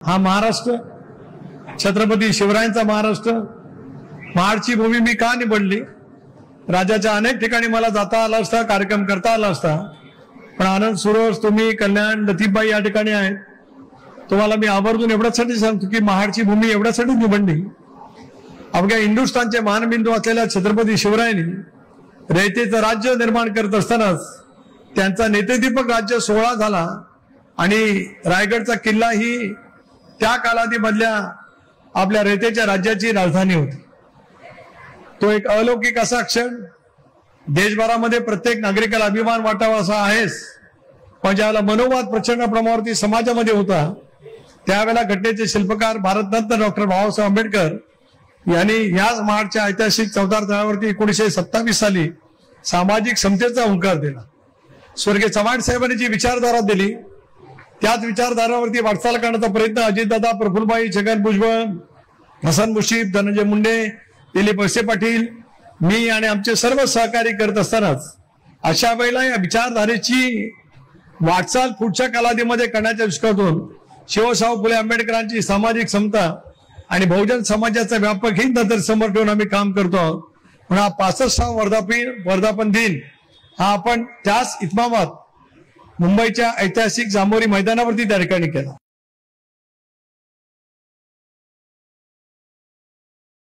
हा महाराष्ट्र, छत्रपती शिवरायांचा महाराष्ट्र, महाडची भूमी मी का निवडली? राज्याच्या अनेक ठिकाणी मला जाता आलं असता, कार्यक्रम करता आला असता, पण आनंद सुरोस, तुम्ही, कल्याण, लतीफबाई या ठिकाणी आहेत. तुम्हाला मी आवर्जून एवढ्यासाठी सांगतो की महाडची भूमी एवढ्यासाठी निवडली. अवघ्या हिंदुस्थानचे मानबिंदू असलेल्या छत्रपती शिवरायांनी रयतेचं राज्य निर्माण करत असतानाच त्यांचा नेतेदीपक राज्य सोहळा झाला आणि रायगडचा किल्ला ही त्या कालावधीमधल्या आपल्या रयतेच्या राज्याची राजधानी होती. तो एक अलौकिक असा क्षण, देशभरामध्ये प्रत्येक नागरिकाला अभिमान वाटावा असा आहेच, पण ज्यावेळेला मनोवाद प्रचंड प्रमाणावरती समाजामध्ये होता त्यावेळेला घटनेचे शिल्पकार भारतरत्न डॉक्टर बाबासाहेब आंबेडकर यांनी याच महाडच्या ऐतिहासिक चौदार तळावरती 1927 साली सामाजिक समतेचा हुंकार दिला. स्वर्गीय चव्हाण साहेबांनी जी विचारधारा दिली त्याच विचारधारावरती वाटचाल करण्याचा प्रयत्न अजितदादा, प्रफुल्लभाई, छगन भुजबळ, हसन मुश्रीफ, धनंजय मुंडे, दिलीप वळसे पाटील, मी आणि आमचे सर्व सहकारी करत असतानाच अशा वेळेला या विचारधारेची वाटचाल पुढच्या कालावधीमध्ये करण्याच्या दृष्टीकोनातून शिवशाहू फुले आंबेडकरांची सामाजिक समता आणि बहुजन समाजाचा व्यापक हित नजर समोर ठेवून आम्ही काम करतो आहोत. म्हणून हा 65वा वर्धापन दिन हा आपण त्याच इतमामात मुंबईच्या ऐतिहासिक जांभोरी मैदानावरती त्या ठिकाणी केला.